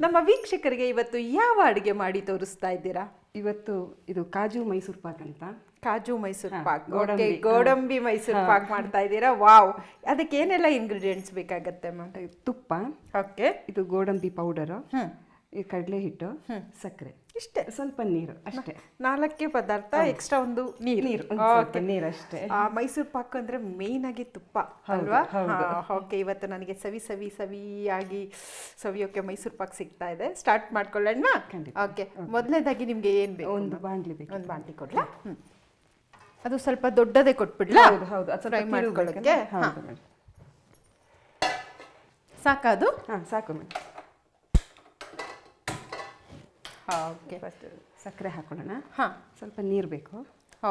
ನಮ್ಮ ವೀಕ್ಷಕರಿಗೆ ಇವತ್ತು ಯಾವ ಅಡುಗೆ ಮಾಡಿ ತೋರಿಸ್ತಾ ಇದ್ದೀರಾ? ಇವತ್ತು ಇದು ಕಾಜು ಮೈಸೂರು ಪಾಕ್ ಅಂತ. ಕಾಜು ಮೈಸೂರು ಪಾಕ್, ಓಕೆ, ಗೋಡಂಬಿ ಮೈಸೂರು ಪಾಕ್ ಮಾಡ್ತಾ ಇದ್ದೀರಾ. ವಾವ್! ಅದಕ್ಕೆ ಏನೆಲ್ಲ ಇಂಗ್ರೀಡಿಯೆಂಟ್ಸ್ ಬೇಕಾಗತ್ತೆ ಮ್ಯಾಮ್? ತುಪ್ಪ, ಓಕೆ, ಇದು ಗೋಡಂಬಿ ಪೌಡರು, ಈ ಕಡಲೆ ಹಿಟ್ಟು, ಸಕ್ಕರೆ, ಇಷ್ಟೇ, ಸ್ವಲ್ಪ ನೀರು ಅಷ್ಟೇ. 4 ಪದಾರ್ಥ, ಎಕ್ಸ್ಟ್ರಾ ಒಂದು ನೀರು. ನೀರು ಅಷ್ಟೇ. ಮೈಸೂರು ಪಾಕ್ ಅಂದ್ರೆ ಮೇನ್ ಆಗಿ ತುಪ್ಪ ಅಲ್ವಾ? ಓಕೆ, ಇವತ್ತು ನನಗೆ ಸವಿಯಾಗಿ ಸವಿಯೋಕೆ ಮೈಸೂರು ಪಾಕ್ ಸಿಗ್ತಾ ಇದೆ. ಸ್ಟಾರ್ಟ್ ಮಾಡ್ಕೊಳ್ಳೋಣ. ಓಕೆ, ಮೊದಲನೇದಾಗಿ ನಿಮ್ಗೆ ಏನ್ ಬೇಕು? ಒಂದು ಬಾಂಡ್ಲಿ ಬೇಕು. ಒಂದು ಬಾಂಡ್ಲಿ ಕೊಡ್ಲಾ? ಅದು ಸ್ವಲ್ಪ ದೊಡ್ಡದೇ ಕೊಟ್ಬಿಡ್ಲಾ? ಹೌದು, ಅದು ಫ್ರೈ ಮಾಡ್ಕೊಳ್ಳೋಕೆ. ಸಾಕಾ ಅದು? ಸಾಕು ಮೇಡಮ್. ಓಕೆ, ಫಸ್ಟ್ ಸಕ್ಕರೆ ಹಾಕೊಳ್ಳೋಣ. ಸ್ವಲ್ಪ ನೀರು ಬೇಕು.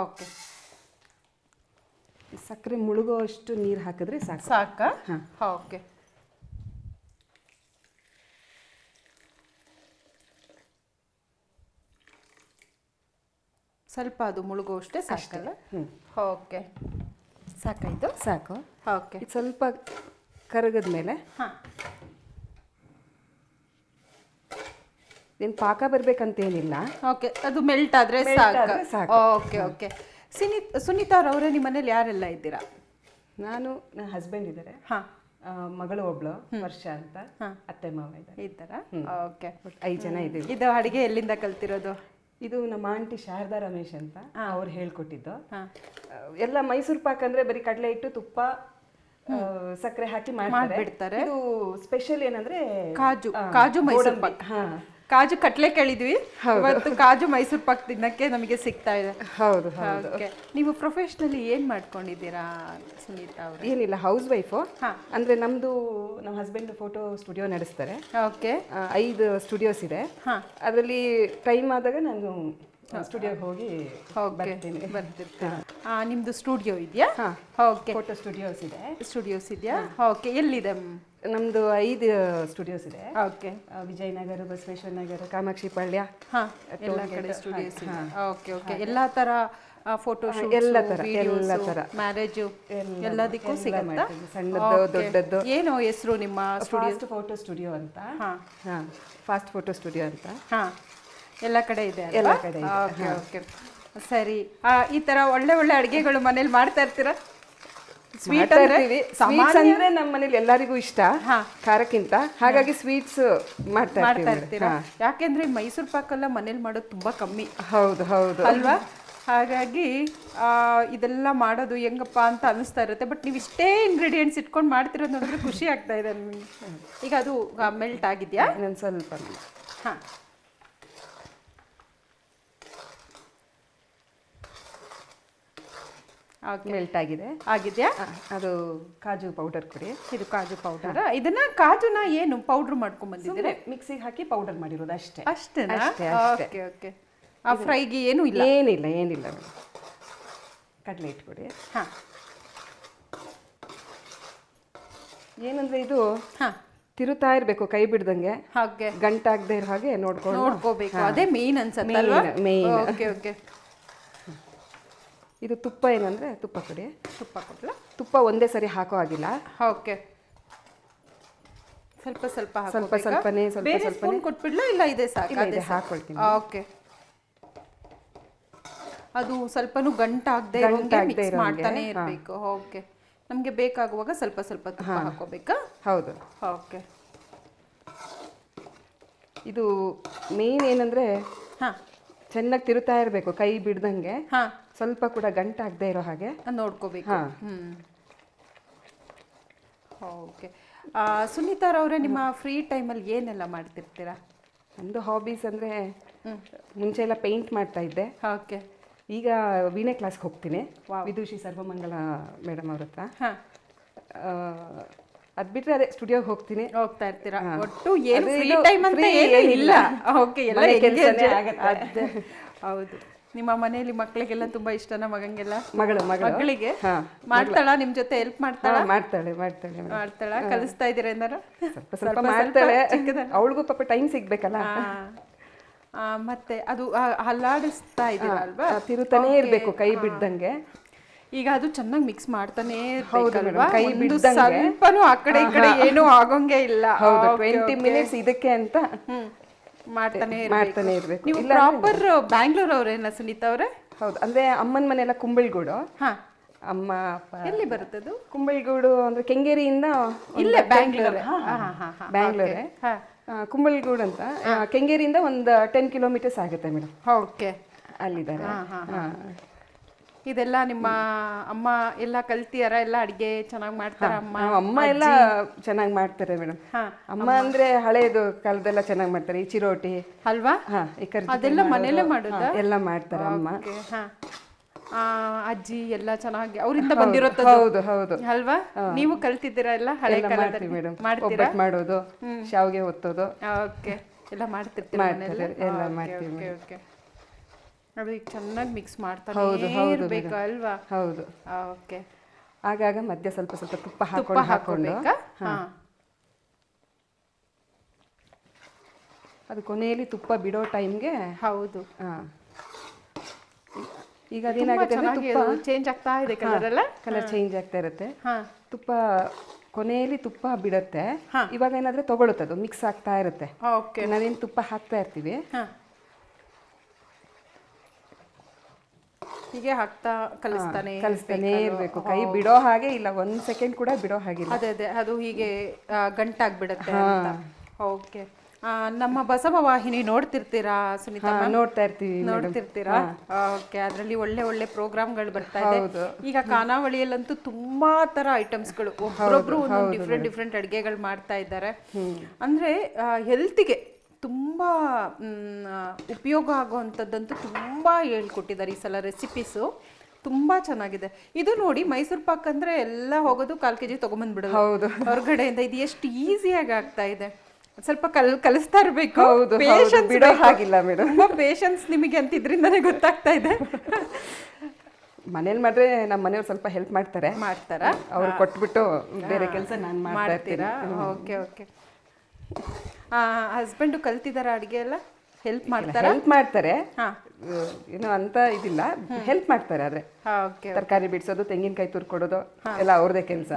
ಓಕೆ, ಸಕ್ಕರೆ ಮುಳುಗೋಷ್ಟು ನೀರು ಹಾಕಿದ್ರೆ ಸಾಕು. ಸಾಕಾ? ಓಕೆ, ಸ್ವಲ್ಪ ಅದು ಮುಳುಗುವಷ್ಟೇ ಸಾಕಲ್ಲ? ಓಕೆ, ಸಾಕಾಯ್ತು? ಸಾಕು. ಓಕೆ, ಇದು ಸ್ವಲ್ಪ ಕರಗದ ಮೇಲೆ ಏನು ಪಾಕ ಬರ್ಬೇಕಂತೇನಿಲ್ಲ. ಓಕೆ, ಅದು ಮೆಲ್ಟ್ ಆದ್ರೆ ಸಾಕು. Okay okay. ಸುನೀತಾ ಅವರೇ, ನಿಮ್ಮ ಮನೇಲಿ ಯಾರೆಲ್ಲ ಇದ್ದೀರಾ? ನಾನು, ನನ್ನ ಹಸ್ಬೆಂಡ್ ಇದ್ದಾರೆ, ಮಗಳು ಒಬ್ಳು ವರ್ಷ ಅಂತ, ಅತ್ತೆ ಮಾವ ಇದ್ದಾರೆ. ಓಕೆ, 5 ಜನ ಇದ್ದೀವಿ. ಇದು ಅಡಿಗೆ ಎಲ್ಲಿಂದ ಕಲ್ತಿರೋದು? ಇದು ನಮ್ಮ ಆಂಟಿ ಶಾರದಾ ರಮೇಶ್ ಅಂತ, ಅವ್ರು ಹೇಳ್ಕೊಟ್ಟಿದ್ದು. ಎಲ್ಲ ಮೈಸೂರು ಪಾಕ್ ಅಂದ್ರೆ ಬರೀ ಕಡಲೆ ಹಿಟ್ಟು, ತುಪ್ಪ, ಸಕ್ಕರೆ ಹಾಕಿ ಮಾಡ್ಬಿಡ್ತಾರೆ. ಇದು ಸ್ಪೆಷಲ್ ಏನಂದ್ರೆ ಕಾಜು ಮೈಸೂರು ಪಾಕ್. ಕಾಜು ಕಟ್ಲೆ ಕೇಳಿದ್ವಿ, ಇವತ್ತು ಕಾಜು ಮೈಸೂರು ಪಾಕ್ ತಿನ್ನಕ್ಕೆ ನಮಗೆ ಸಿಗ್ತಾ ಇದೆ. ಹೌದು. ನೀವು ಪ್ರೊಫೆಷನಲಿ ಏನ್ ಮಾಡ್ಕೊಂಡಿದ್ದೀರಾ ಸುನೀತಾ ಅವರು? ಏನಿಲ್ಲ, ಹೌಸ್ ವೈಫು. ಅಂದ್ರೆ ನಮ್ದು, ನಮ್ಮ ಹಸ್ಬೆಂಡ್ ಫೋಟೋ ಸ್ಟುಡಿಯೋ ನಡೆಸ್ತಾರೆ. ಓಕೆ, 5 ಸ್ಟುಡಿಯೋಸ್ ಇದೆ. ಅದರಲ್ಲಿ ಟೈಮ್ ಆದಾಗ ನಾನು ಸ್ಟುಡಿಯೋಗೆ ಹೋಗಿ ಬರ್ತಿರ್ತೀನಿ. ನಿಮ್ದು ಸ್ಟುಡಿಯೋ ಇದೆಯಾ? ಓಕೆ, ಫೋಟೋ ಸ್ಟುಡಿಯೋಸ್ ಇದೆ. ಓಕೆ, ಎಲ್ಲಿದೆ? ನಮ್ದು 5 ಸ್ಟುಡಿಯೋಸ್ ಇದೆ. ಓಕೆ, ವಿಜಯನಗರ, ಬಸವೇಶ್ವರ ನಗರ, ಕಾಮಾಕ್ಷಿ ಪಾಳ್ಯ, ಎಲ್ಲ ಕಡೆ ಸ್ಟುಡಿಯೋಸ್ ಇದೆ. ಓಕೆ ಓಕೆ, ಎಲ್ಲಾ ತರ ಫೋಟೋ ಶೂಟ್, ಎಲ್ಲ ತರ ಮ್ಯಾರೇಜ್ ಎಲ್ಲದಕ್ಕೂ ಸಿಗುತ್ತಾ? ಸಣ್ಣದು ದೊಡ್ಡದ್ದು. ಏನು ಹೆಸರು ನಿಮ್ಮ ಸ್ಟುಡಿಯೋ? ಫೋಟೋ ಸ್ಟುಡಿಯೋ ಅಂತ. ಫಾಸ್ಟ್ ಫೋಟೋ ಸ್ಟುಡಿಯೋ ಅಂತ. ಎಲ್ಲ ಕಡೆ ಇದೆ? ಎಲ್ಲ ಕಡೆ. ಓಕೆ ಓಕೆ, ಸರಿ. ಈ ತರ ಒಳ್ಳೆ ಅಡುಗೆಗಳು ಮನೇಲಿ ಮಾಡ್ತಾ ಇರ್ತೀರಾ? ಸ್ವೀಟ್ ಅಂದ್ರೆ ನಮ್ಮ ಮನೇಲಿ ಎಲ್ಲರಿಗೂ ಇಷ್ಟ ಖಾರಕ್ಕಿಂತ, ಹಾಗಾಗಿ ಸ್ವೀಟ್ಸ್ ಮಾಡ್ತಾ ಇರ್ತೀರಾ? ಯಾಕೆಂದ್ರೆ ಮೈಸೂರು ಪಾಕ್ ಎಲ್ಲ ಮನೇಲಿ ಮಾಡೋದು ತುಂಬಾ ಕಮ್ಮಿ. ಹೌದು ಅಲ್ವಾ? ಹಾಗಾಗಿ ಇದೆಲ್ಲ ಮಾಡೋದು ಹೆಂಗಪ್ಪ ಅಂತ ಅನಿಸ್ತಾ ಇರುತ್ತೆ. ಬಟ್ ನೀವು ಇಷ್ಟೇ ಇಂಗ್ರೀಡಿಯೆಂಟ್ಸ್ ಇಟ್ಕೊಂಡು ಮಾಡ್ತಿರೋದು ನೋಡಿದ್ರೆ ಖುಷಿ ಆಗ್ತಾ ಇದೆ ನಿಮಗೆ. ಈಗ ಅದು ಮೆಲ್ಟ್ ಆಗಿದೆಯಾ? ಇನ್ನೊಂದು ಸ್ವಲ್ಪ. ಮೆಲ್ಟ್ ಆಗಿದೆಯಾ? ಅದು ಕಾಜು ಪೌಡರ್ ಕೊಡಿ. ಇದು ಕಾಜು ಪೌಡರ್. ಇದನ್ನ ಕಾಜುನ ಏನು ಪೌಡರ್ ಮಾಡ್ಕೊಂಡ್ ಬಂದಿದ್ದೀರಾ? ಮಿಕ್ಸಿಗೆ ಹಾಕಿ ಪೌಡರ್ ಮಾಡಿರೋದು ಅಷ್ಟೇ. ಅಷ್ಟೇನಾ? Okay okay. ಆ ಫ್ರೈಗೆ ಏನು ಇಲ್ಲ? ಏನಿಲ್ಲ. ಕಡಲೆ ಇಟ್ಕೊಡಿ. ಏನಂದ್ರೆ ಇದು ತಿರುತ್ತಾ ಇರ್ಬೇಕು, ಕೈ ಬಿಡ್ದಂಗೆ, ಗಂಟಾಗದೆ ಇರೋ ಹಾಗೆ ನೋಡ್ಕೋಬೇಕು. ಅದೇ ಮೇನ್ ಅನ್ಸುತ್ತೆ ಅಲ್ವಾ? Okay okay. ಇದು ತುಪ್ಪ ಏನಂದ್ರೆ ತುಪ್ಪ ಕೊಡಿ. ತುಪ್ಪ ಕೊಡ್ಲಾ? ತುಪ್ಪ ಒಂದೇ ಸರಿ ಹಾಕೋ ಆಗಿಲ್ಲ. ಓಕೆ, ಸ್ವಲ್ಪ ಸ್ವಲ್ಪನೇ ಕೊಟ್ಬಿಡ್ಲಾ? ಇಲ್ಲ ಇದೆ ಸಾಕು, ಹಾಕೊಳ್ತೀನಿ. ಓಕೆ, ಅದು ಸ್ವಲ್ಪನೂ ಗಂಟಾಗದೆ ಮಿಕ್ಸ್ ಮಾಡ್ತಾನೆ ಇರಬೇಕು. ಓಕೆ, ನಮಗೆ ಬೇಕಾಗುವಾಗ ಸ್ವಲ್ಪ ತುಪ್ಪ ಹಾಕೋಬೇಕಾ? ಹೌದು. ಓಕೆ, ಇದು ಮೇನ್ ಏನಂದ್ರೆ ಚೆನ್ನಾಗಿ ತಿರುತ್ತಾ ಇರಬೇಕು, ಕೈ ಬಿಡ್ದಂಗೆ, ಸ್ವಲ್ಪ ಕೂಡ ಗಂಟಾಗದೆ ಇರೋ ಹಾಗೆ ನೋಡ್ಕೋಬೇಕು. ಓಕೆ, ಸುನೀತಾ ಅವರೇ, ನಿಮ್ಮ ಫ್ರೀ ಟೈಮಲ್ಲಿ ಏನೆಲ್ಲ ಮಾಡ್ತಿರ್ತೀರಾ? ನಮ್ಮದು ಹಾಬೀಸ್ ಅಂದರೆ, ಮುಂಚೆ ಎಲ್ಲ ಪೇಂಟ್ ಮಾಡ್ತಾ ಇದ್ದೆ. ಓಕೆ, ಈಗ ವೀಣೆ ಕ್ಲಾಸ್ಗೆ ಹೋಗ್ತೀನಿ, ವಿದುಷಿ ಸರ್ವಮಂಗಳ ಮೇಡಮ್ ಅವ್ರ ಹತ್ರ. ಅದು ಬಿಟ್ಟರೆ ಅದೇ ಸ್ಟುಡಿಯೋಗೆ ಹೋಗ್ತಾ ಇರ್ತೀರಾ? ಒಟ್ಟು ಏನು ಫ್ರೀ ಟೈಮ್ ಅಂತ ಏನಿಲ್ಲ. ಓಕೆ, ಎಲ್ಲ ಆಗುತ್ತೆ. ಹೌದು. ನಿಮ್ಮ ಮನೆಯಲ್ಲಿ ಮಕ್ಕಳಿಗೆಲ್ಲ ತುಂಬಾ ಇಷ್ಟನಾ? ಮಗಂಗೆಲ್ಲ? ಮಗಳಿಗೆ ಮಾಡ್ತಾಳ? ನಿಮ್ ಜೊತೆ ಹೆಲ್ಪ್ ಮಾಡ್ತಾಳ? ಕಲಿಸ್ತಾ ಇದೀರ ಏನಾರ? ಸ್ವಲ್ಪ ಮಾಡ್ತಾಳೆ. ಅವಳಿಗೂ ಪಾಪ ಟೈಮ್ ಸಿಗ್ಬೇಕಲ್ಲ. ಮತ್ತೆ ಅದು ಹಲ್ಲಾಡಿಸ್ತಾ ಇದೀರ ಅಲ್ವಾ? ತಿರುತಾನೇ ಇರ್ಬೇಕು, ಕೈ ಬಿಡ್ದಂಗೆ. ಈಗ ಅದು ಚೆನ್ನಾಗಿ ಮಿಕ್ಸ್ ಮಾಡ್ತಾನೆ ಹೌದು ಇರ್ಬೇಕಲ್ವಾ? ಕೈ ಒಂದು ಬಿಡ್ದಂಗೆ. ಸ್ವಲ್ಪನೂ ಆ ಕಡೆ ಈ ಕಡೆ ಏನೂ ಆಗೋಂಗೆ ಇಲ್ಲ. ಹೌದು Okay, 20 ಮಿನಿಟ್ಸ್ ಇದಕ್ಕೆ ಅಂತ ಮಾಡ್ತಾನೆ ಇರ್ಬೇಕು. ನೀವು ಪ್ರಾಪರ್ ಬ್ಯಾಂಗ್ಳೂರ್ ಅವ್ರೇನ ಸುನೀತಾ ಅವರೇ? ಹೌದು ಅಂದ್ರೆ ಅಮ್ಮನ ಮನೆಯೆಲ್ಲ ಕುಂಬಳಗೂಡು. ಹಾ, ಅಮ್ಮ ಅಪ್ಪ ಎಲ್ಲಿ ಬರುತ್ತದು? ಕುಂಬಳಗೂಡು ಅಂದ್ರೆ ಕೆಂಗೇರಿಯಿಂದ ಇಲ್ಲೇ ಬ್ಯಾಂಗ್ಳೂರ್. ಬ್ಯಾಂಗ್ಳೂರೇ. ಕುಂಬಳಗೂಡು ಅಂತ ಕೆಂಗೇರಿಯಿಂದ ಒಂದು 10 ಕಿಲೋಮೀಟರ್ಸ್ ಆಗುತ್ತೆ ಮೇಡಮ್. ಓಕೆ, ಅಲ್ಲಿದ್ದಾರೆ. ಇದೆಲ್ಲ ನಿಮ್ಮ ಅಮ್ಮ ಎಲ್ಲ ಕಲ್ತಿಯಾರ? ಎಲ್ಲ ಅಡಿಗೆ ಚೆನ್ನಾಗಿ ಮಾಡ್ತಾರ ಅಮ್ಮ? ಅಮ್ಮ ಎಲ್ಲ ಚೆನ್ನಾಗಿ ಮಾಡ್ತಾರೆ ಮೇಡಮ್. ಅಮ್ಮ ಅಂದ್ರೆ ಹಳೇದು ಕಾಲದೆಲ್ಲ ಚೆನ್ನಾಗಿ ಮಾಡ್ತಾರೆ. ಈ ಚಿರೋಟಿ ಅಲ್ವಾ? ಈ ಕರ್ಜಿ ಅದೆಲ್ಲ ಮನೇಲೆ ಮಾಡುದಾ? ಎಲ್ಲ ಮಾಡ್ತಾರೆ ಅಮ್ಮ. ಅಜ್ಜಿ ಎಲ್ಲ ಚೆನ್ನಾಗಿ ಅವರಿಂದ ಬಂದಿರೋದು. ಹೌದು ಹೌದು ಅಲ್ವಾ? ನೀವು ಕಲ್ತಿದ್ದೀರಾ ಎಲ್ಲ ಹಳೆ ಕಾಲದಲ್ಲಿ? ಮೇಡಮ್. ಮಾಡ್ತೀರಾ? ಮಾಡೋದು, ಶಾವಿಗೆ ಒತ್ತೋದು. ಓಕೆ, ಎಲ್ಲ ಮಾಡ್ತಿರ್ತೀರಾ ಮನೇಲಿ? ಎಲ್ಲ ಮಾಡ್ತೀವಿ. ಓಕೆ, ಅದು ಈಗ ಚೆನ್ನಾಗಿ ಮಿಕ್ಸ್ ಮಾಡ್ತಾರೆ ಇರ್ಬೇಕು ಅಲ್ವಾ? ಹೌದು. ಓಕೆ, ಆಗಾಗ ಮಧ್ಯ ಸ್ವಲ್ಪ ಸ್ವಲ್ಪ ತುಪ್ಪ ಹಾಕೊಂಡು ಅದು ಕೊನೆಯಲ್ಲಿ ತುಪ್ಪ ಬಿಡೋ ಟೈಮ್ಗೆ. ಹೌದು. ಈಗ ಅದೇನಾಗುತ್ತೆ ತುಪ್ಪ ಚೇಂಜ್ ಆಗ್ತಾ ಇದೆ, ಕಲರ್ ಚೇಂಜ್ ಆಗ್ತಾ ಇರುತ್ತೆ. ತುಪ್ಪ ಕೊನೆಯಲ್ಲಿ ತುಪ್ಪ ಬಿಡುತ್ತೆ. ಇವಾಗ ಏನಾದ್ರೆ ತಗೊಳುತ್ತೆ, ಅದು ಮಿಕ್ಸ್ ಆಗ್ತಾ ಇರುತ್ತೆ. ನಾವೇನು ತುಪ್ಪ ಹಾಕ್ತಾ ಇರ್ತೀವಿ, ಹೀಗೆ ಹಾಕ್ತಾ ಕಲಿಸ್ತಾನೆ ಇರ್ಬೇಕು. ಕೈ ಬಿಡೋ ಹಾಗೆ ಇಲ್ಲ, 1 ಸೆಕೆಂಡ್ ಕೂಡ ಬಿಡೋ ಹಾಗಿಲ್ಲ. ಅದೇ ಅದು ಹೀಗೆ ಗಂಟಾಗ್ಬಿಡತ್ತೆ ಅಂತ. ಓಕೆ, ನಮ್ಮ ಬಸವ ವಾಹಿನಿ ನೋಡ್ತಿರ್ತೀರಾ ಸುನೀತಾ? ನೋಡ್ತಿರ್ತೀರಾ? ಓಕೆ, ಅದರಲ್ಲಿ ಒಳ್ಳೆ ಒಳ್ಳೆ ಪ್ರೋಗ್ರಾಮ್ಗಳು ಬರ್ತಾ ಇದೆ. ಈಗ ಖಾನಾವಳಿಯಲ್ಲಂತೂ ತುಂಬಾ ತರ ಐಟಮ್ಸ್ಗಳು, ಒಬ್ಬೊಬ್ರು ಡಿಫ್ರೆಂಟ್ ಡಿಫ್ರೆಂಟ್ ಅಡುಗೆಗಳು ಮಾಡ್ತಾ ಇದ್ದಾರೆ. ಅಂದ್ರೆ ಹೆಲ್ತಿಗೆ ತುಂಬ ಉಪಯೋಗ ಆಗುವಂಥದ್ದಂತೂ ತುಂಬ ಹೇಳ್ಕೊಟ್ಟಿದ್ದಾರೆ ಈ ಸಲ. ರೆಸಿಪೀಸು ತುಂಬ ಚೆನ್ನಾಗಿದೆ. ಇದು ನೋಡಿ, ಮೈಸೂರು ಪಾಕ್ ಅಂದರೆ ಎಲ್ಲ ಹೋಗೋದು 1/4 kg ತೊಗೊಂಬಂದ್ಬಿಡೋದು ಹೊರಗಡೆಯಿಂದ. ಇದು ಎಷ್ಟು ಈಸಿಯಾಗಿ ಆಗ್ತಾ ಇದೆ. ಸ್ವಲ್ಪ ಕಲಿಸ್ತಾ ಇರಬೇಕು. ಬಿಡೋ ಹಾಗಿಲ್ಲ ಮೇಡಮ್. ತುಂಬ ಪೇಷನ್ಸ್ ನಿಮಗೆ ಅಂತ ಇದರಿಂದನೇ ಗೊತ್ತಾಗ್ತಾ ಇದೆ. ಮನೇಲಿ ಮಾಡಿದ್ರೆ ನಮ್ಮ ಮನೆಯವ್ರು ಸ್ವಲ್ಪ ಹೆಲ್ಪ್ ಮಾಡ್ತಾರಾ? ಅವ್ರು ಕೊಟ್ಬಿಟ್ಟು ಬೇರೆ ಕೆಲಸ ನಾನು ಮಾಡ್ತೀರಾ? Okay okay. ಹಸ್ಬೆಂಡು ಕಲ್ತಿದಾರ ಅಡುಗೆ ಎಲ್ಲ? ಹೆಲ್ಪ್ ಮಾಡ್ತಾರೆ. ಏನೋ ಅಂತ ಇದಿಲ್ಲ, ಹೆಲ್ಪ್ ಮಾಡ್ತಾರೆ. ಆದ್ರೆ ತರಕಾರಿ ಬಿಡಿಸೋದು, ತೆಂಗಿನಕಾಯಿ ತುರ್ಕೊಡೋದು ಎಲ್ಲ ಅವ್ರದೇ ಕೆಲಸ.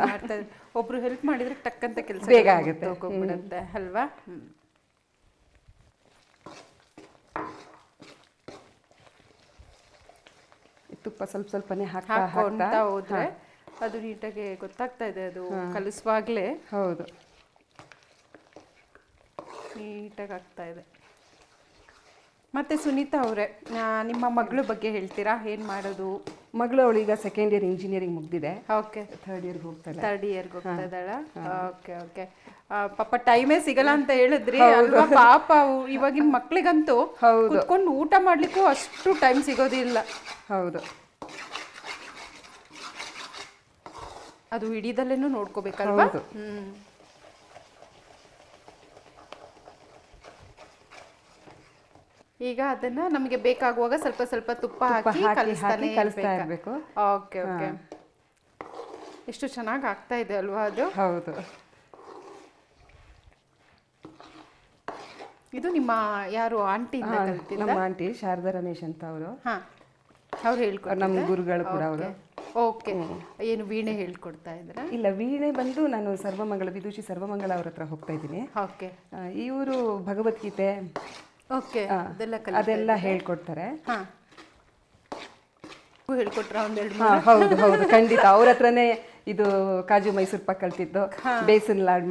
ಒಬ್ರು ಹೆಲ್ಪ್ ಮಾಡಿದ್ರೆ ಟಕ್ಕಂತ ಕೆಲಸ ಬೇಗ ಆಗುತ್ತೆ, ಹೋಗ್ಬಿಡುತ್ತೆ ಅಲ್ವಾ? ತುಪ್ಪ ಸ್ವಲ್ಪ ಸ್ವಲ್ಪನೇ ಹಾಕ್ತಾ ಹೋದ್ರೆ ಅದು ನೀಟಾಗಿ ಗೊತ್ತಾಗ್ತಾ ಇದೆ. ಅದು ಕಲಿಸುವಾಗ್ಲೇ ಹೌದು ನೀಟಾಗಿ ಆಗ್ತಾ ಇದೆ. ಮತ್ತೆ ಸುನೀತಾ ಅವರೇ, ನಿಮ್ಮ ಮಗಳ ಬಗ್ಗೆ ಹೇಳ್ತೀರಾ? ಏನ್ ಮಾಡೋದು? ಮಗಳು ಅವಳೀಗ 2nd ಇಯರ್ ಇಂಜಿನಿಯರಿಂಗ್ ಮುಗ್ದಿದೆ. ಓಕೆ, 3rd ಇಯರ್ಗೆ ಹೋಗ್ತಾಳೆ. 3rd ಇಯರ್ಗೆ ಹೋಗ್ತಾ ಇದ್ದಾಳ? Okay okay. ಪಾಪ ಟೈಮೇ ಸಿಗಲ್ಲ ಅಂತ ಹೇಳಿದ್ರಿ ಅಲ್ವಾ? ಪಾಪ ಇವಾಗಿನ ಮಕ್ಳಿಗಂತೂ ಕುತ್ಕೊಂಡು ಊಟ ಮಾಡ್ಲಿಕ್ಕೂ ಅಷ್ಟು ಟೈಮ್ ಸಿಗೋದಿಲ್ಲ. ಹೌದು, ಅದು ಹಿಡಿದಲ್ಲೇನು ನೋಡ್ಕೋಬೇಕಲ್ವಾ? ಈಗ ಅದನ್ನ ನಮಗೆ ಬೇಕಾಗುವಾಗ ಸ್ವಲ್ಪ ಸ್ವಲ್ಪ ತುಪ್ಪ ಹಾಕಿ ಕಲಿಸ್ತಾ ಇರಬೇಕು. Okay okay. ಎಷ್ಟು ಚೆನ್ನಾಗಿ ಆಗ್ತಾ ಇದೆ ಅಲ್ವಾ ಅದು? ಹೌದು. ಇದು ನಿಮ್ಮ ಯಾರು ಆಂಟಿ? ನಮ್ಮ ಆಂಟಿ ಶಾರದಾ ರಮೇಶ್ ಅಂತ ಅವರು. ಅವ್ರು ಹೇಳ್ಕೊಡ್ತಾರೆ, ನಮ್ಮ ಗುರುಗಳು ಕೂಡ ಅವರು. ಓಕೆ. ಏನು ವೀಣೆ ಹೇಳ್ಕೊಡ್ತಾ ಇದ್ರ? ಇಲ್ಲ, ವೀಣೆ ಬಂದು ನಾನು ಸರ್ವಮಂಗಳ ವಿದುಷಿ ಸರ್ವಮಂಗಳ ಅವ್ರ ಹತ್ರ ಹೋಗ್ತಾ ಇದ್ದೀನಿ. ಓಕೆ. ಇವರು ಭಗವದ್ಗೀತೆ ಅದೆಲ್ಲ ಹೇಳ್ಕೊಡ್ತಾರೆ. ಹೇಳ್ಕೊಟ್ರ ಒಂದೆರಡು? ಹೌದು ಹೌದು, ಖಂಡಿತ. ಅವ್ರ ಹತ್ರನೇ ಇದು ಕಾಜು ಮೈಸೂರು ಪಾಕ್ ಕಲ್ತಿದ್ದು, ಬೇಸನ್ ಲಾಡ್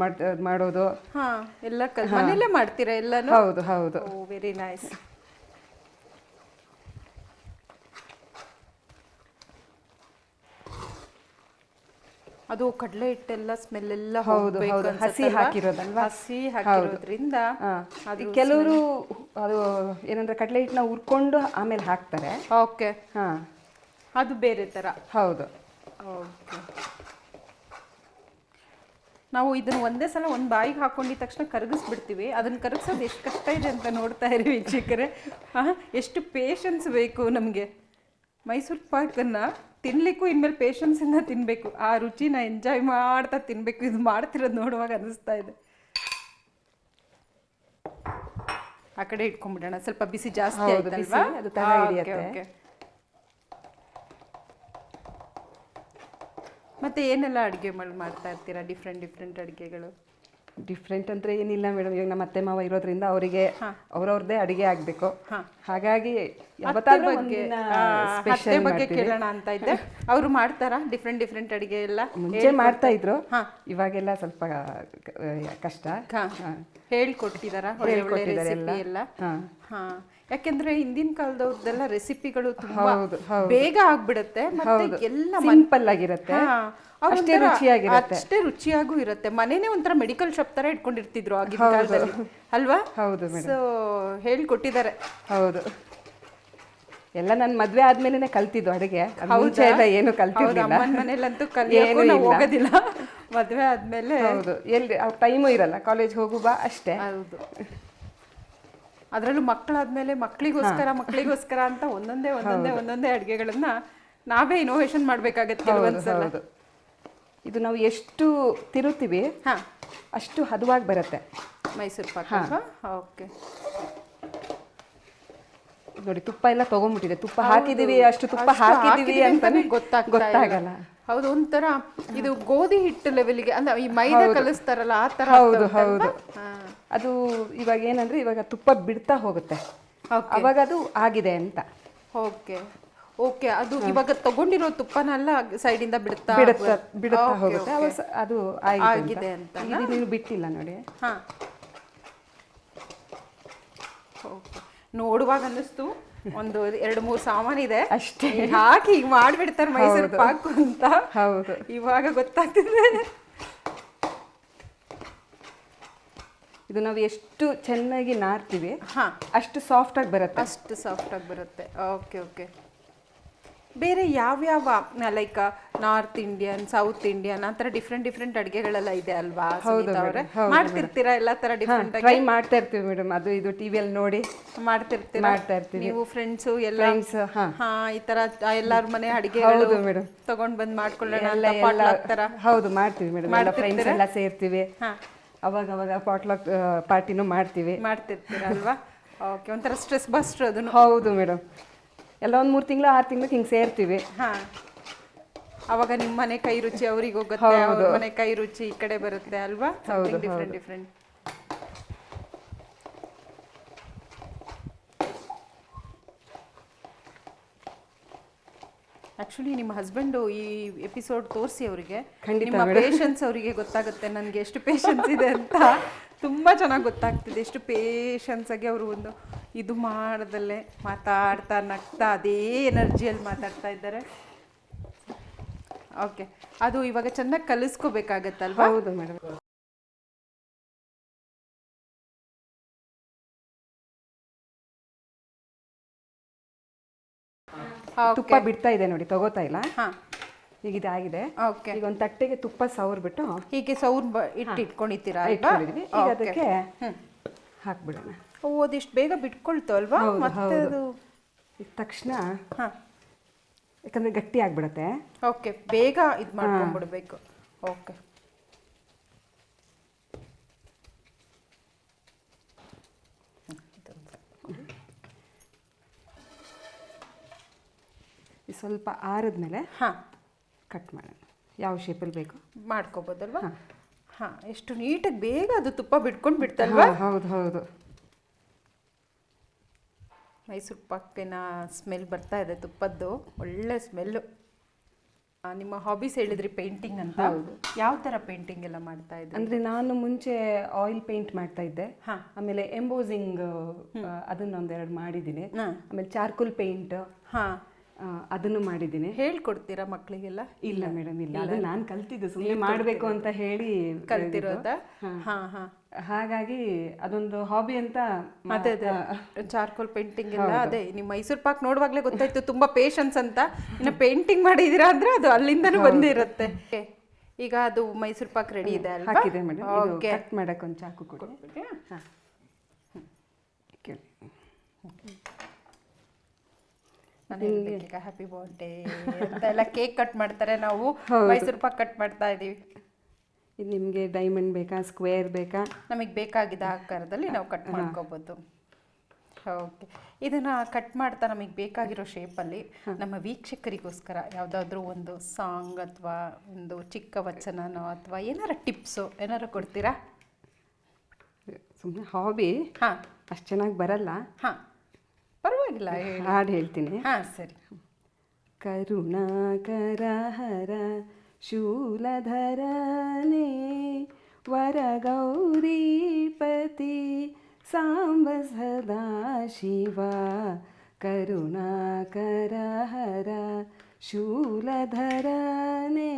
ಮಾಡೋದು ಎಲ್ಲ ಮನೆಯಲ್ಲೇ ಮಾಡ್ತೀರಾ ಎಲ್ಲಾನು? ಹೌದು ಹೌದು. Very nice. ಅದು ಕಡಲೆ ಹಿಟ್ಟೆಲ್ಲ ಸ್ಮೆಲ್ ಎಲ್ಲ ಹಸಿ ಹಾಕಿರೋದಲ್ವಾ? ಹಸಿ ಹಾಕಿರೋದ್ರಿಂದ ಕೆಲವರು ಅದು ಏನಂದ್ರೆ ಕಡಲೆ ಹಿಟ್ಟನ್ನ ಹುರ್ಕೊಂಡು ಆಮೇಲೆ ಹಾಕ್ತಾರೆ. ಓಕೆ, ಅದು ಬೇರೆ ತರ. ಹೌದು. ಓಕೆ. ನಾವು ಇದನ್ನ ಒಂದೇ ಸಲ ಒಂದು ಬಾಯಿಗೆ ಹಾಕೊಂಡಿದ ತಕ್ಷಣ ಕರಗಿಸ್ಬಿಡ್ತೀವಿ. ಅದನ್ನ ಕರಗಿಸೋದು ಎಷ್ಟು ಕಷ್ಟ ಇದೆ ಅಂತ ನೋಡ್ತಾ ಇರಿ ವೀಕ್ಷಕರೇ. ಎಷ್ಟು ಪೇಷನ್ಸ್ ಬೇಕು ನಮಗೆ. ಮೈಸೂರು ಪಾಕನ್ನು ತಿನ್ಲಿಕ್ಕೂ ಇನ್ಮೇಲೆ ಪೇಷನ್ಸಿಂದ ತಿನ್ನಬೇಕು. ಆ ರುಚಿನ ಎಂಜಾಯ್ ಮಾಡ್ತಾ ತಿನ್ನಬೇಕು. ಇದು ಮಾಡ್ತಿರೋದು ನೋಡುವಾಗ ಅನಿಸ್ತಾ ಇದೆ. ಆ ಕಡೆ ಇಟ್ಕೊಂಡ್ಬಿಡೋಣ, ಸ್ವಲ್ಪ ಬಿಸಿ ಜಾಸ್ತಿ ಆಯ್ತಲ್ವಾ? ಅದು ತಳ ಹಿಡಿಯುತ್ತೆ. ಮತ್ತೆ ಏನೆಲ್ಲ ಅಡುಗೆ ಮಾಡ್ತಾ ಇರ್ತೀರಾ, ಡಿಫ್ರೆಂಟ್ ಅಡುಗೆಗಳು? ಡಿಫ್ರೆಂಟ್ ಅಂದರೆ ಏನಿಲ್ಲ ಮೇಡಮ್, ಇವಾಗ ನಮ್ಮ ಅತ್ತೆ ಮಾವ ಇರೋದ್ರಿಂದ ಅವರಿಗೆ ಅವ್ರವ್ರದ್ದೇ ಅಡುಗೆ ಆಗಬೇಕು. ಹಾಗಾಗಿ ಯಾವತ್ತಾದ್ರೂ ಒಂದಿನ ಅತ್ತೆ ಬಗ್ಗೆ ಕೇಳೋಣ ಅಂತ ಇದ್ದೆ. ಅವರು ಮಾಡ್ತಾರಾ ಡಿಫ್ರೆಂಟ್ ಅಡುಗೆ ಎಲ್ಲ? ಮುಂಚೆ ಮಾಡ್ತಾ ಇದ್ರು, ಇವಾಗೆಲ್ಲ ಸ್ವಲ್ಪ ಕಷ್ಟ. ಹೇಳ್ಕೊಟ್ಟಿದಾರ ಎಲ್ಲ? ಹಾ, ಯಾಕೆಂದ್ರೆ ಹಿಂದಿನ ಕಾಲದವ್ರದ್ದೆಲ್ಲ ರೆಸಿಪಿಗಳು ತುಂಬಾ ಬೇಗ ಆಗ್ಬಿಡುತ್ತೆ, ಮತ್ತೆ ಎಲ್ಲ ಸಿಂಪಲ್ ಆಗಿರುತ್ತೆ, ಅಷ್ಟೇ ರುಚಿಯಾಗೂ ಇರುತ್ತೆ. ಮನೇನೆ ಒಂಥರ ಮೆಡಿಕಲ್ ಶಾಪ್ ತರ ಇಟ್ಕೊಂಡಿರ್ತಿದ್ರು ಆಗಿನ ಕಾಲದಲ್ಲಿ ಅಲ್ವಾ? ಹೌದು. ಸೊ ಹೇಳ್ಕೊಟ್ಟಿದ್ದಾರೆ. ಹೌದು, ಎಲ್ಲ ನನ್ನ ಮದ್ವೆ ಆದ್ಮೇಲೆ ಕಲ್ತಿದ್ದು ಅಡುಗೆ. ಮುಂಚೆ ಎಲ್ಲ ಏನು ಕಲ್ತಿರ್ಲಿಲ್ಲ. ಅಮ್ಮನ ಮನೇಲಂತೂ ಕಲಿಯೋಕ್ಕೂ ನಾವು ಹೋಗೋದಿಲ್ಲ, ಮದ್ವೆ ಆದ್ಮೇಲೆ. ಹೌದು, ಎಲ್ಲಿ ಟೈಮು ಇರಲ್ಲ, ಕಾಲೇಜ್ ಹೋಗು ಬಾ ಅಷ್ಟೇ. ಹೌದು, ಅದರಲ್ಲೂ ಮಕ್ಕಳಾದ್ಮೇಲೆ ಮಕ್ಕಳಿಗೋಸ್ಕರ ಅಂತ ಒಂದೊಂದೇ ಅಡುಗೆಗಳನ್ನ ನಾವೇ ಇನೋವೇಷನ್ ಮಾಡ್ಬೇಕಾಗತ್ತೆ ಕೆಲವೊಂದ್ಸಲ. ಇದು ನಾವು ಎಷ್ಟು ತಿರುತ್ತೀವಿ ಅಷ್ಟು ಹದವಾಗಿ ಬರುತ್ತೆ ಮೈಸೂರು ಪಾಕ. ಓಕೆ, ನೋಡಿ ತುಪ್ಪ ಎಲ್ಲ ತಗೊಂಡ್ಬಿಟ್ಟಿದೆ. ತುಪ್ಪ ಹಾಕಿದೀವಿ, ಅಷ್ಟು ತುಪ್ಪ ಹಾಕಿದೀವಿ ಅಂತಾನೆ ಗೊತ್ತಾಗಲ್ಲ. ಹೌದು, ಒಂಥರ ಇದು ಗೋಧಿ ಹಿಟ್ಟು ಲೆವೆಲ್ಗೆ, ಅಂದ್ರೆ ಈ ಮೈದಾ ಕಲಿಸ್ತಾರಲ್ಲ ಆ ತರ. ಹೌದು. ಅದು ಇವಾಗ ಏನಂದ್ರೆ ಇವಾಗ ತುಪ್ಪ ಬಿಡ್ತಾ ಹೋಗುತ್ತೆ, ಅವಾಗ ಅದು ಆಗಿದೆ ಅಂತ. ಓಕೆ, ಅದು ಇವಾಗ ತಗೊಂಡಿರೋ ತುಪ್ಪನೆಲ್ಲ ಸೈಡಿಂದ ಬಿಡುತ್ತಾ ಹೋಗುತ್ತೆ, ಅದು ಆಗಿದೆ ಅಂತ. ನೀವು ಬಿಟ್ಟಿಲ್ಲ ನೋಡಿ. ನೋಡುವಾಗ ಅನ್ನಿಸ್ತು ಒಂದು 2-3 ಸಾಮಾನಿದೆ ಅಷ್ಟೇ, ಹಾಕಿ ಈಗ ಮಾಡ್ಬಿಡ್ತಾರೆ ಮೈಸೂರು ಪಾಕು ಅಂತ. ಹೌದು, ಇವಾಗ ಗೊತ್ತಾಗ್ತಿದೆ. ಇದು ನಾವು ಎಷ್ಟು ಚೆನ್ನಾಗಿ ನಾರ್ತೀವಿ ಅಷ್ಟು ಸಾಫ್ಟ್ ಆಗಿ ಬರುತ್ತೆ. ಓಕೆ. ಬೇರೆ ಯಾವ್ಯಾವ like north Indian, south Indian ಆ ಥರ ಡಿಫ್ರೆಂಟ್ ಅಡುಗೆಗಳೆಲ್ಲ ಇದೆ ಅಲ್ವಾ? ಮಾಡ್ತಿರ್ತೀರಾ ಎಲ್ಲ ಥರ ಡಿಫ್ರೆಂಟ್ ಟ್ರೈ ಮಾಡ್ತಾ ಇರ್ತೀವಿ ಮೇಡಮ್. ಅದು ಇದು ಟಿವಿಯಲ್ಲಿ ನೋಡಿ ಮಾಡ್ತಾ ಇರ್ತೀವಿ. ನೀವು ಫ್ರೆಂಡ್ಸು ಎಲ್ಲ ಈ ಥರ ಎಲ್ಲರ ಮನೆ ಅಡುಗೆಗಳು ತಗೊಂಡ್ ಬಂದು ಮಾಡ್ಕೊಳ್ಳೋಣ? ಹೌದು, ಮಾಡ್ತೀವಿ ಮೇಡಮ್. ಫ್ರೆಂಡ್ಸ್ ಎಲ್ಲ ಸೇರ್ತೀವಿ, ಅವಾಗ ಪಾಟ್ಲಾಕ್ ಪಾರ್ಟಿನೂ ಮಾಡ್ತಿರ್ತೀರಾ ಅಲ್ವಾ? ಓಕೆ, ಒಂಥರ ಸ್ಟ್ರೆಸ್ ಬಸ್ಟರ್ ಅದನ್ನು. ಹೌದು ಮೇಡಮ್, ಎಲ್ಲ ಒಂದು 3 ತಿಂಗಳು 6 ತಿಂಗಳು ಹಿಂಗೆ ಸೇರ್ತೀವಿ. ಅವಾಗ ನಿಮ್ಮ ಮನೆ ಕೈ ರುಚಿ ಅವ್ರಿಗೆ ಹೋಗುತ್ತೆ, ಅವ್ರ ಮನೆ ಕೈ ರುಚಿ ಈ ಕಡೆ ಬರುತ್ತೆ ಅಲ್ವಾ? ಡಿಫ್ರೆಂಟ್. ಆಕ್ಚುಲಿ ನಿಮ್ಮ ಹಸ್ಬೆಂಡು ಈ ಎಪಿಸೋಡ್ ತೋರಿಸಿ ಅವರಿಗೆ, ನಿಮ್ಮ ಪೇಷನ್ಸ್ ಅವರಿಗೆ ಗೊತ್ತಾಗುತ್ತೆ ನನಗೆ ಎಷ್ಟು ಪೇಷನ್ಸ್ ಇದೆ ಅಂತ. ತುಂಬ ಚೆನ್ನಾಗಿ ಗೊತ್ತಾಗ್ತಿದೆ ಎಷ್ಟು ಪೇಷನ್ಸ್ ಆಗಿ ಅವರು ಒಂದು ಇದು ಮಾಡದಲ್ಲೇ ಮಾತಾಡ್ತಾ ನಗ್ತಾ ಅದೇ ಎನರ್ಜಿಯಲ್ಲಿ ಮಾತಾಡ್ತಾ ಇದ್ದಾರೆ. ಓಕೆ, ಅದು ಇವಾಗ ಚೆನ್ನಾಗಿ ಕಲಿಸ್ಕೋಬೇಕಾಗತ್ತಲ್ವಾ? ಹೌದು ಮೇಡಮ್. ತುಪ್ಪ ಬಿಡ್ತಾ ಇದೆ ನೋಡಿ, ತಗೋತಾ ಇಲ್ಲ. ಈಗ ಇದಾಗಿದೆ. ಈಗ ಒಂದು ತಟ್ಟೆಗೆ ತುಪ್ಪ ಸವರ್ಬಿಟ್ಟು ಹೀಗೆ ಇಟ್ಕೊಂಡಿದ್ದೀರಾ? ಈಗ ಅದಕ್ಕೆ ಹಾಕ್ಬಿಡೋಣ. ಅದಿಷ್ಟು ಬೇಗ ಬಿಟ್ಕೊಳ್ತಲ್ವಾ? ಮತ್ತೆ ಅದು ತಕ್ಷಣ ಯಾಕಂದ್ರೆ ಗಟ್ಟಿ ಆಗ್ಬಿಡತ್ತೆ. ಓಕೆ, ಬೇಗ ಇದು ಮಾಡ್ಕೊಂಡ್ಬಿಡ್ಬೇಕು. ಓಕೆ, ಸ್ವಲ್ಪ ಆರಿದ್ಮೇಲೆ ಕಟ್ ಮಾಡೋಣ. ಯಾವ ಶೇಪಲ್ಲಿ ಬೇಕು ಮಾಡ್ಕೋಬೋದಲ್ವಾ? ಎಷ್ಟು ನೀಟಾಗಿ ಬೇಗ ಅದು ತುಪ್ಪ ಬಿಟ್ಕೊಂಡು ಬಿಡ್ತಲ್ವಾ? ಹೌದು. ಮೈಸೂರು ಪಾಕಿನ ಸ್ಮೆಲ್ ಬರ್ತಾ ಇದೆ, ತುಪ್ಪದ್ದು ಒಳ್ಳೆ ಸ್ಮೆಲ್ಲು. ನಿಮ್ಮ ಹಾಬೀಸ್ ಹೇಳಿದ್ರಿ ಪೇಂಟಿಂಗ್ ಅಂತ. ಯಾವ ಥರ ಪೇಂಟಿಂಗ್ ಎಲ್ಲ ಮಾಡ್ತಾ ಇದ್ರಿ? ಅಂದರೆ ನಾನು ಮುಂಚೆ ಆಯಿಲ್ ಪೇಂಟ್ ಮಾಡ್ತಾ ಇದ್ದೆ, ಆಮೇಲೆ ಎಂಬೋಸಿಂಗ್ ಅದನ್ನ ಒಂದೆರಡು ಮಾಡಿದ್ದೀನಿ, ಆಮೇಲೆ ಚಾರ್ಕೋಲ್ ಪೇಂಟ್ ಅದನ್ನು ಮಾಡಿದ್ದೀನಿ. ಹೇಳ್ಕೊಡ್ತೀರಾ ಮಕ್ಕಳಿಗೆಲ್ಲ? ಇಲ್ಲ ಮೇಡಮ್, ಇಲ್ಲ, ಅದು ನಾನು ಕಲ್ತಿದ್ದು, ಸುಮ್ಮನೆ ಮಾಡಬೇಕು ಅಂತ ಹೇಳಿ ಕಲ್ತಿರೋದ. ಹಾಗಾಗಿ ಅದೊಂದು ಹಾಬಿ ಅಂತ. ಅದೇ ಚಾರ್ಕೋಲ್ ಪೇಂಟಿಂಗ್ ಎಲ್ಲ ಅದೇ ನಿಮ್ಮ ಮೈಸೂರು ಪಾಕ್ ನೋಡುವಾಗಲೇ ಗೊತ್ತಾಯ್ತು ತುಂಬಾ ಪೇಷನ್ಸ್ ಅಂತ. ಇನ್ನು ಪೇಂಟಿಂಗ್ ಮಾಡಿದೀರಾ ಅಂದ್ರೆ ಅದು ಅಲ್ಲಿಂದನೂ ಬಂದಿರುತ್ತೆ. ಈಗ ಅದು ಮೈಸೂರು ಪಾಕ್ ರೆಡಿ ಇದೆ ಅಲ್ವಾ? ಹಾಕಿದೆ ಮೇಡಮ್. ಓಕೆ, ಕಟ್ ಮಾಡಕ್ಕೆ ಒಂದು ಚಾಕು ಕೊಡಿ. ಈಗ ಹ್ಯಾಪಿ ಬರ್ತ್ಡೇ ಅಂತ ಎಲ್ಲ ಕೇಕ್ ಕಟ್ ಮಾಡ್ತಾರೆ, ನಾವು ಮೈಸೂರು ಪಾಕ್ ಕಟ್ ಮಾಡ್ತಾ ಇದೀವಿ. ಇದು ನಿಮಗೆ ಡೈಮಂಡ್ ಬೇಕಾ, ಸ್ಕ್ವೇರ್ ಬೇಕಾ? ನಮಗೆ ಬೇಕಾಗಿದ್ದ ಆಕಾರದಲ್ಲಿ ನಾವು ಕಟ್ ಮಾಡ್ಕೋಬಹುದು. ಓಕೆ, ಇದನ್ನ ಕಟ್ ಮಾಡ್ತಾ ನಮಗೆ ಬೇಕಾಗಿರೋ ಶೇಪಲ್ಲಿ ನಮ್ಮ ವೀಕ್ಷಕರಿಗೋಸ್ಕರ ಯಾವುದಾದ್ರೂ ಒಂದು ಸಾಂಗ್ ಅಥವಾ ಒಂದು ಚಿಕ್ಕ ವಚನನೋ ಅಥವಾ ಏನಾರ ಟಿಪ್ಸು ಏನಾರು ಕೊಡ್ತೀರಾ? ಸುಮ್ಮನೆ ಹಾಬಿ, ಹಾಂ ಅಷ್ಟು ಚೆನ್ನಾಗಿ ಬರಲ್ಲ. ಹಾಂ ಪರವಾಗಿಲ್ಲ, ಹಾಡು ಹೇಳ್ತೀನಿ. ಹಾಂ ಸರಿ. ಕರುಣಾಕರ ಹರ ಶೂಲಧರನೇ ವರಗೌರೀಪತಿ ಸಾಂಬ ಸದಾ ಶಿವ. ಕರುಣಾಕರ ಹರ ಶೂಲಧರನೇ.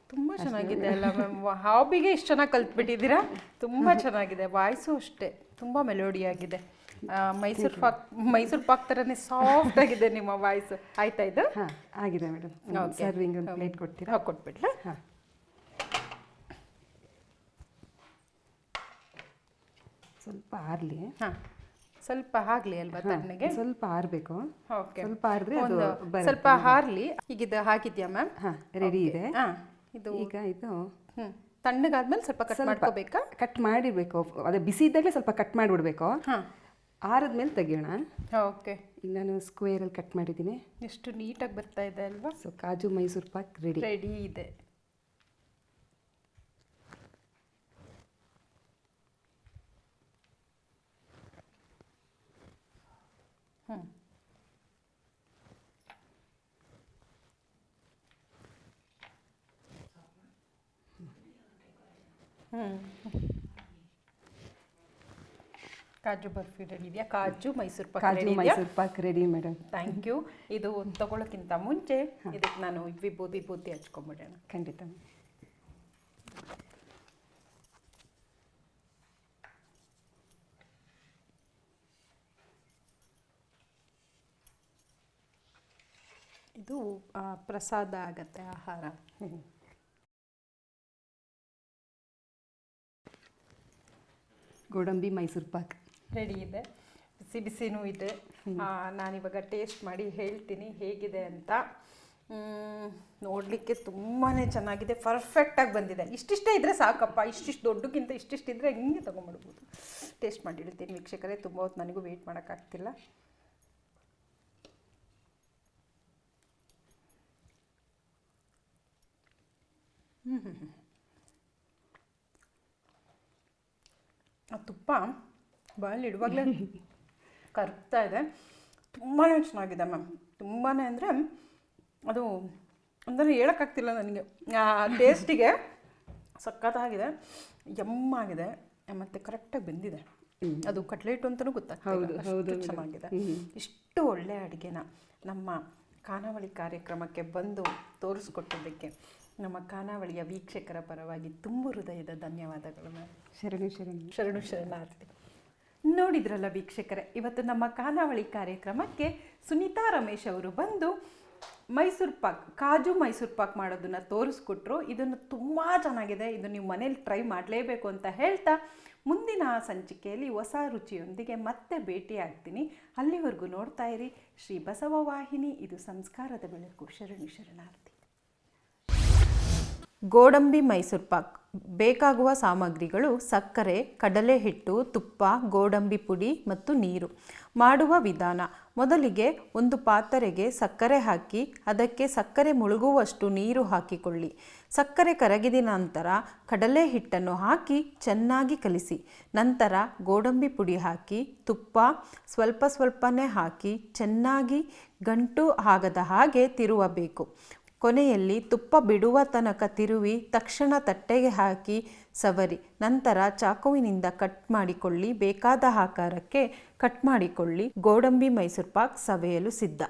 ತುಂಬ ಚೆನ್ನಾಗಿದೆ ಅಲ್ಲ ಮ್ಯಾಮ್, ಹಾಬಿಗೆ ಇಷ್ಟು ಚೆನ್ನಾಗಿ ಕಲ್ತ್ಬಿಟ್ಟಿದ್ದೀರಾ. ತುಂಬ ಚೆನ್ನಾಗಿದೆ, ವಾಯ್ಸು ಅಷ್ಟೇ ತುಂಬ ಮೆಲೋಡಿಯಾಗಿದೆ. ಮೈಸೂರು ಪಾಕ್ ಥರನೇ ಸಾಫ್ಟ್ ಆಗಿದೆ ನಿಮ್ಮ ವಾಯ್ಸ್. ಆಯ್ತಾ ಇದು? ಹಾಂ ಆಗಿದೆ ಮೇಡಮ್. ಸರ್ವಿಂಗ್ ಒಂದು ಪ್ಲೇಟ್ ಕೊಡ್ತೀರಾ? ಹಾಂ ಕೊಟ್ಬಿಡ್ಲಾ? ಹಾಂ. ಸ್ವಲ್ಪ ಆರಲಿ. ಹಾಂ ಸ್ವಲ್ಪ ಆಗಲಿ ಅಲ್ವಾ ತಣ್ಣಗೆ? ಸ್ವಲ್ಪ ಆರಬೇಕು. ಓಕೆ, ಸ್ವಲ್ಪ ಆರಿದ್ರೆ ಅದು ಸ್ವಲ್ಪ ಹಾರಲಿ. ಈಗ ಇದು ಹಾಕಿದ್ಯಾ ಮ್ಯಾಮ್? ಹಾಂ ರೆಡಿ ಇದೆ. ಹಾಂ ಇದು ಈಗ ಇದು ತಣ್ಣಗಾದ್ಮೇಲೆ ಸ್ವಲ್ಪ ಕಟ್ ಮಾಡ್ಕೋಬೇಕಾ? ಕಟ್ ಮಾಡಿರಬೇಕು, ಅದೇ ಬಿಸಿ ಇದ್ದಾಗಲೇ ಸ್ವಲ್ಪ ಕಟ್ ಮಾಡಿಬಿಡ್ಬೇಕು. ಹಾಂ, ಆರಿದ್ಮೇಲೆ ತೆಗಿಯೋಣ. ಓಕೆ. ಈಗ ನಾನು ಸ್ಕ್ವೇರಲ್ಲಿ ಕಟ್ ಮಾಡಿದ್ದೀನಿ. ಎಷ್ಟು ನೀಟಾಗಿ ಬರ್ತಾ ಇದೆ ಅಲ್ವಾ? ಸೊ ಕಾಜು ಮೈಸೂರು ಪಾಕ್ ರೆಡಿ ಇದೆ. ಕಾಜು ಬರ್ಫಿ ರೆಡಿ ಇದೆಯಾ? ಕಾಜು ಮೈಸೂರು ಪಾಕ್ ರೆಡಿ ಇದೆಯಾ? Mysore pak ready madam. Thank you. ಇದು ತಗೊಳ್ಳೋಕ್ಕಿಂತ ಮುಂಚೆ ಇದಕ್ಕೆ ನಾನು ವಿಭೂತಿ ಹಚ್ಕೊಂಡ್ಬಿಡೋಣ. ಖಂಡಿತ. ಇದು ಪ್ರಸಾದ ಆಗತ್ತೆ, ಆಹಾರ. ಗೋಡಂಬಿ ಮೈಸೂರು ಪಾಕ್ ರೆಡಿ ಇದೆ, ಬಿಸಿ ಬಿಸಿನೂ ಇದೆ. ನಾನಿವಾಗ ಟೇಸ್ಟ್ ಮಾಡಿ ಹೇಳ್ತೀನಿ ಹೇಗಿದೆ ಅಂತ. ನೋಡಲಿಕ್ಕೆ ತುಂಬಾ ಚೆನ್ನಾಗಿದೆ, ಪರ್ಫೆಕ್ಟಾಗಿ ಬಂದಿದೆ. ಇಷ್ಟಿಷ್ಟೇ ಇದ್ದರೆ ಸಾಕಪ್ಪ, ಇಷ್ಟಿಷ್ಟು ದೊಡ್ಡಕ್ಕಿಂತ ಇಷ್ಟಿಷ್ಟಿದ್ರೆ ಹಿಂಗೆ ತೊಗೊಂಡ್ಬಿಡ್ಬೋದು. ಟೇಸ್ಟ್ ಮಾಡಿ ಹೇಳ್ತೀನಿ ವೀಕ್ಷಕರೇ, ತುಂಬ ಹೊತ್ತು ನನಗೂ ವೆಯ್ಟ್ ಮಾಡೋಕ್ಕಾಗ್ತಿಲ್ಲ. ಆ ತುಪ್ಪ ಬಾಯಲ್ಲಿ ಇಡುವಾಗಲೇ ಕರಗ್ತಾ ಇದೆ. ತುಂಬಾ ಚೆನ್ನಾಗಿದೆ ಮ್ಯಾಮ್, ತುಂಬಾ ಅಂದರೆ ಅದು ಅಂದರೆ ಹೇಳೋಕ್ಕಾಗ್ತಿಲ್ಲ ನನಗೆ. ಟೇಸ್ಟಿಗೆ ಸಖತ್ತಾಗಿದೆ, ಯಮ್ಮಾಗಿದೆ, ಮತ್ತು ಕರೆಕ್ಟಾಗಿ ಬೆಂದಿದೆ. ಅದು ಕಟ್ಲೆಟ್ ಅಂತಲೂ ಗೊತ್ತಾಗ್ತದೆ, ಚೆನ್ನಾಗಿದೆ. ಇಷ್ಟು ಒಳ್ಳೆಯ ಅಡುಗೆನ ನಮ್ಮ ಖಾನಾವಳಿ ಕಾರ್ಯಕ್ರಮಕ್ಕೆ ಬಂದು ತೋರಿಸ್ಕೊಟ್ಟಿದ್ದಕ್ಕೆ ನಮ್ಮ ಖಾನಾವಳಿಯ ವೀಕ್ಷಕರ ಪರವಾಗಿ ತುಂಬ ಹೃದಯದ ಧನ್ಯವಾದಗಳು ಮ್ಯಾಮ್. ಶರಣು ಶರಣಾರ್ಥಿ. ನೋಡಿದ್ರಲ್ಲ ವೀಕ್ಷಕರೇ, ಇವತ್ತು ನಮ್ಮ ಖಾನಾವಳಿ ಕಾರ್ಯಕ್ರಮಕ್ಕೆ ಸುನೀತಾ ರಮೇಶ್ ಅವರು ಬಂದು ಮೈಸೂರು ಪಾಕ್, ಕಾಜು ಮೈಸೂರು ಪಾಕ್ ಮಾಡೋದನ್ನು ತೋರಿಸ್ಕೊಟ್ರು. ಇದನ್ನು ತುಂಬ ಚೆನ್ನಾಗಿದೆ, ಇದು ನೀವು ಮನೇಲಿ ಟ್ರೈ ಮಾಡಲೇಬೇಕು ಅಂತ ಹೇಳ್ತಾ ಮುಂದಿನ ಸಂಚಿಕೆಯಲ್ಲಿ ಹೊಸ ರುಚಿಯೊಂದಿಗೆ ಮತ್ತೆ ಭೇಟಿ ಆಗ್ತೀನಿ. ಅಲ್ಲಿವರೆಗೂ ನೋಡ್ತಾ ಇರಿ ಶ್ರೀ ಬಸವ ವಾಹಿನಿ, ಇದು ಸಂಸ್ಕಾರದ ಬೆಳಕು. ಶರಣು ಶರಣಾರ್ಥಿ. ಗೋಡಂಬಿ ಮೈಸೂರು ಪಾಕ್ ಬೇಕಾಗುವ ಸಾಮಗ್ರಿಗಳು: ಸಕ್ಕರೆ, ಕಡಲೆ ಹಿಟ್ಟು, ತುಪ್ಪ, ಗೋಡಂಬಿ ಪುಡಿ ಮತ್ತು ನೀರು. ಮಾಡುವ ವಿಧಾನ: ಮೊದಲಿಗೆ ಒಂದು ಪಾತ್ರೆಗೆ ಸಕ್ಕರೆ ಹಾಕಿ ಅದಕ್ಕೆ ಸಕ್ಕರೆ ಮುಳುಗುವಷ್ಟು ನೀರು ಹಾಕಿಕೊಳ್ಳಿ. ಸಕ್ಕರೆ ಕರಗಿದ ನಂತರ ಕಡಲೆ ಹಿಟ್ಟನ್ನು ಹಾಕಿ ಚೆನ್ನಾಗಿ ಕಲಿಸಿ. ನಂತರ ಗೋಡಂಬಿ ಪುಡಿ ಹಾಕಿ ತುಪ್ಪ ಸ್ವಲ್ಪನೇ ಹಾಕಿ ಚೆನ್ನಾಗಿ ಗಂಟು ಆಗದ ಹಾಗೆ ತಿರುವಬೇಕು. ಕೊನೆಯಲ್ಲಿ ತುಪ್ಪ ಬಿಡುವ ತನಕ ತಿರುವಿ ತಕ್ಷಣ ತಟ್ಟೆಗೆ ಹಾಕಿ ಸವರಿ. ನಂತರ ಚಾಕುವಿನಿಂದ ಕಟ್ ಮಾಡಿಕೊಳ್ಳಿ. ಬೇಕಾದ ಆಕಾರಕ್ಕೆ ಕಟ್ ಮಾಡಿಕೊಳ್ಳಿ. ಗೋಡಂಬಿ ಮೈಸೂರು ಪಾಕ್ ಸವಿಯಲು ಸಿದ್ಧ.